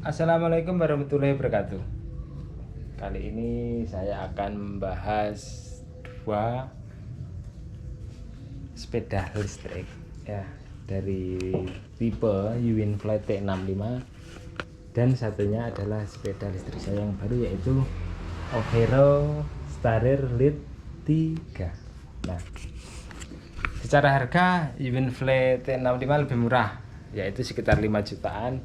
Assalamualaikum warahmatullahi wabarakatuh. Kali ini saya akan membahas dua sepeda listrik ya, dari tipe Uwin-Fly T65, dan satunya adalah sepeda listrik saya yang baru, yaitu Overo Starir Lite 3. Nah, secara harga Uwin-Fly T65 lebih murah, yaitu sekitar 5 jutaan.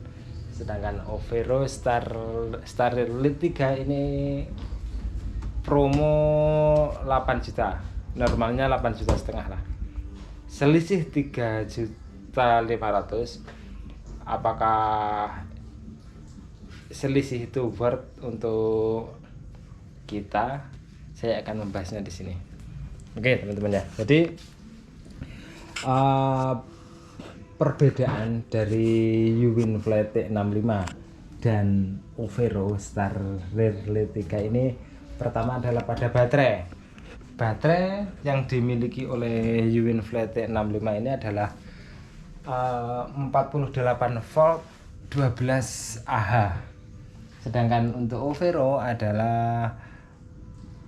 Sedangkan Overo Starir Lite 3 ini promo 8 juta. Normalnya 8 juta setengah lah. Selisih 3.500.000. Apakah selisih itu worth untuk kita? Saya akan membahasnya di sini. Oke, teman-teman ya. Jadi perbedaan dari Uwin-Fly T65 dan Overo Starir Lite 3 ini, pertama adalah pada baterai. Baterai yang dimiliki oleh Uwin-Fly T65 ini adalah 48 volt 12 Ah. Sedangkan untuk Overo adalah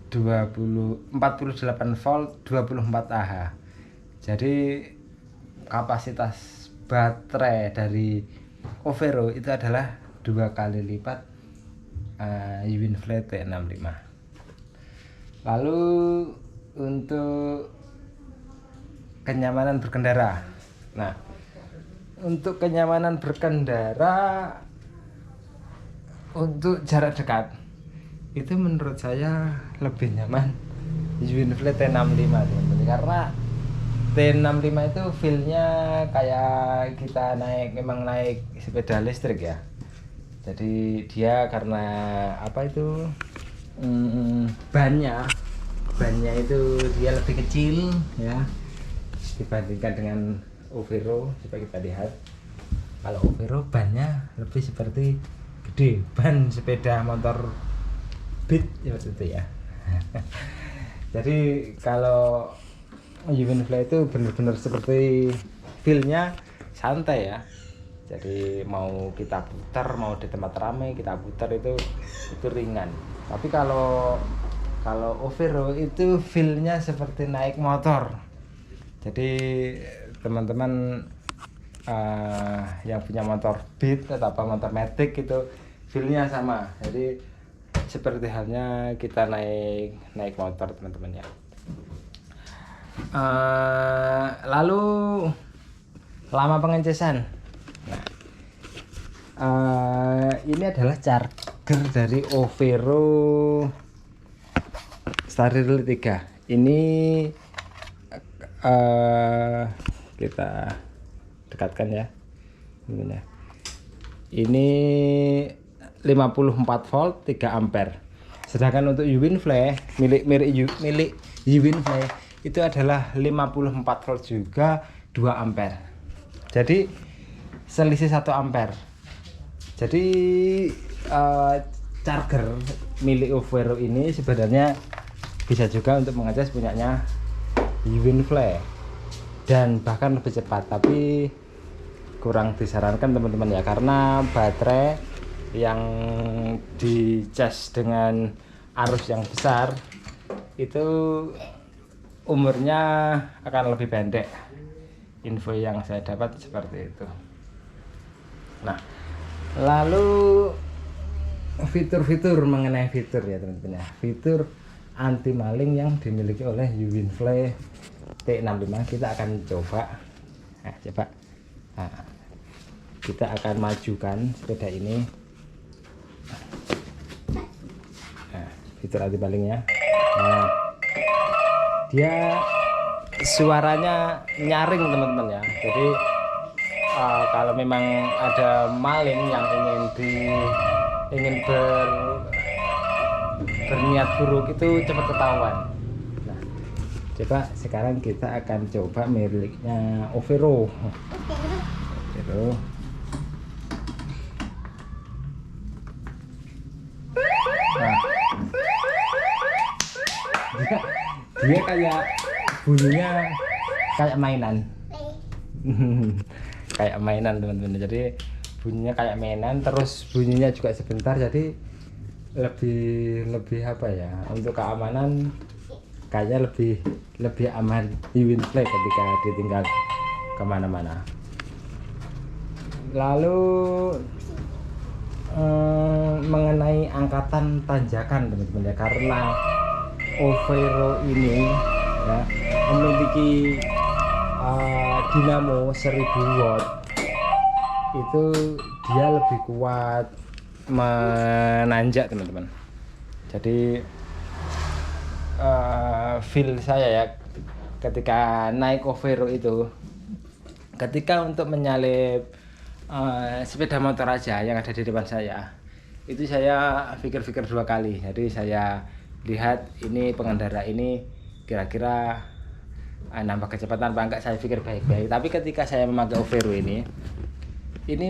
48 volt 24 Ah. Jadi kapasitas baterai dari Overo itu adalah 2 kali lipat Uwin-Fly T65. Lalu untuk kenyamanan berkendara. Nah, untuk kenyamanan berkendara untuk jarak dekat itu menurut saya lebih nyaman Uwin-Fly T65, teman-teman, karena T65 itu feel-nya kayak kita memang naik sepeda listrik ya. Jadi dia karena apa itu, bannya itu dia lebih kecil ya dibandingkan dengan Overo. Coba kita lihat, kalau Overo bannya lebih seperti gede, ban sepeda motor Beat seperti itu ya. Jadi kalau Uwin-Fly itu benar-benar seperti feel-nya santai ya. Jadi mau kita putar, mau di tempat ramai kita putar itu ringan. Tapi kalau Overo itu feel-nya seperti naik motor. Jadi teman-teman yang punya motor Beat atau motor Matic itu feel-nya sama. Jadi seperti halnya kita naik motor, teman-teman ya. Lalu lama pengecasan. Nah, ini adalah charger dari Overo Starir Lite 3. Ini kita dekatkan ya. Ini 54 volt 3 ampere. Sedangkan untuk Uwin-Fly milik Uwin-Fly itu adalah 54 volt juga 2 ampere. Jadi selisih 1 ampere. Jadi charger milik Overo ini sebenarnya bisa juga untuk mengecas punyanya Uwin-Fly dan bahkan lebih cepat, tapi kurang disarankan teman-teman ya, karena baterai yang dicas dengan arus yang besar itu umurnya akan lebih pendek. Info yang saya dapat seperti itu. Nah, lalu fitur-fitur mengenai fitur ya teman-teman ya. Fitur anti maling yang dimiliki oleh Uwin-Fly T65 kita akan coba. Nah, kita akan majukan sepeda ini. Nah, fitur anti malingnya. Nah, dia suaranya nyaring teman-teman ya. Jadi kalau memang ada maling yang ingin berniat buruk itu cepat ketahuan. Nah, coba sekarang kita akan coba miliknya Overo. Nah, dia kayak bunyinya kayak mainan. Kayak mainan teman-teman. Jadi bunyinya kayak mainan, terus bunyinya juga sebentar, jadi lebih apa ya, untuk keamanan kayaknya lebih aman Uwinfly ketika ditinggal kemana-mana. Lalu mengenai angkatan tanjakan teman-teman ya, karena Overo ini ya memiliki dinamo 1000 watt, itu dia lebih kuat menanjak teman-teman. Jadi feel saya ya ketika naik Overo itu, ketika untuk menyalip sepeda motor aja yang ada di depan saya, itu saya pikir-pikir 2 kali. Jadi saya lihat ini pengendara ini kira-kira nambah kecepatan apa enggak, saya pikir baik-baik. Tapi ketika saya memakai Overo ini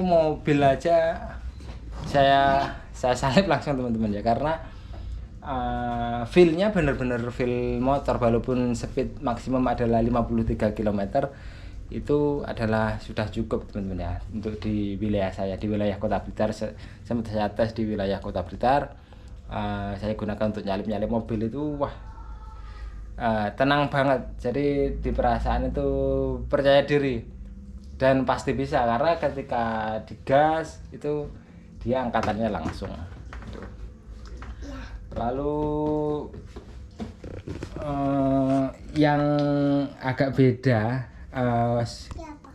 mobil aja saya salip langsung teman-teman ya, karena feel-nya bener-bener feel motor, walaupun speed maksimum adalah 53 km, itu adalah sudah cukup teman-teman ya untuk di wilayah saya, di wilayah Kota Blitar. Sempat saya tes di wilayah Kota Blitar, saya gunakan untuk nyalip mobil itu, wah tenang banget. Jadi di perasaan itu percaya diri dan pasti bisa, karena ketika digas itu dia angkatannya langsung. Lalu yang agak beda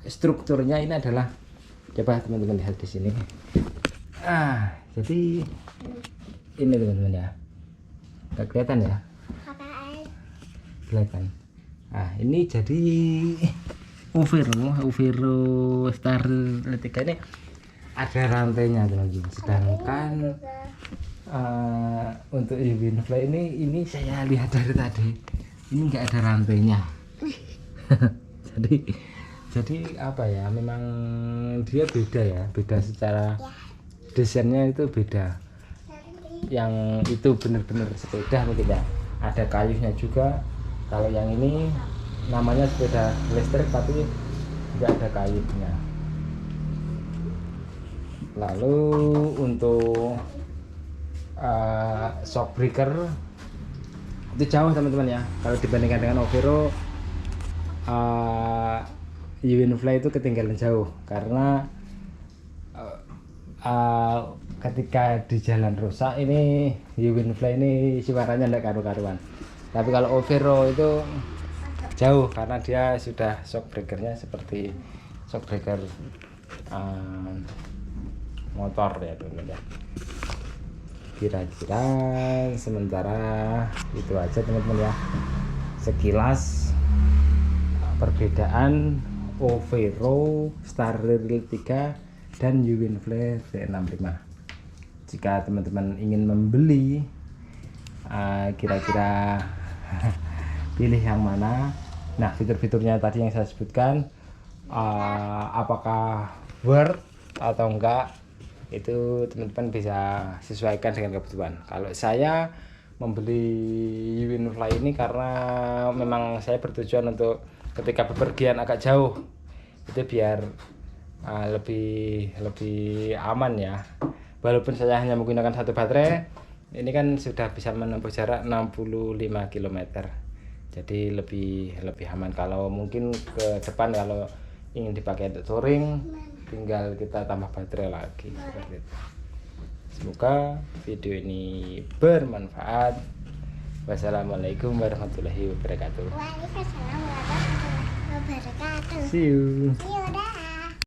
strukturnya ini adalah, coba teman-teman lihat di sini. Jadi ini teman-teman ya, nggak kelihatan ya? Kelihatan. Ini jadi Overo Starler 3 ini ada rantainya teman-teman, sedangkan untuk Uwinfly ini saya lihat dari tadi ini nggak ada rantainya. jadi apa ya, memang dia beda ya, beda secara desainnya, itu beda. Yang itu bener-bener sepeda mungkin ya, ada kayunya juga. Kalau yang ini namanya sepeda listrik tapi tidak ada kayunya. Lalu untuk shock breaker itu jauh teman-teman ya, kalau dibandingkan dengan Overo. Uwinfly itu ketinggalan jauh, karena ketika di jalan rusak ini Uwinfly ini suaranya tidak karu-karuan. Tapi kalau Overo itu jauh, karena dia sudah shock breakernya seperti shock breaker motor ya teman-teman ya. Kira-kira sementara itu aja teman-teman ya, sekilas perbedaan Overo Starler 3 dan Uwinfly V65. Jika teman-teman ingin membeli, kira-kira pilih yang mana. Nah, fitur-fiturnya tadi yang saya sebutkan, apakah worth atau enggak, itu teman-teman bisa sesuaikan dengan kebutuhan. Kalau saya membeli Uwinfly ini karena memang saya bertujuan untuk ketika bepergian agak jauh itu biar lebih aman ya. Walaupun saya hanya menggunakan 1 baterai, ini kan sudah bisa menempuh jarak 65 km. Jadi lebih aman. Kalau mungkin ke depan kalau ingin dipakai untuk touring, tinggal kita tambah baterai lagi seperti itu. Semoga video ini bermanfaat. Wassalamualaikum warahmatullahi wabarakatuh. Waalaikumsalam warahmatullahi wabarakatuh. See you. See you.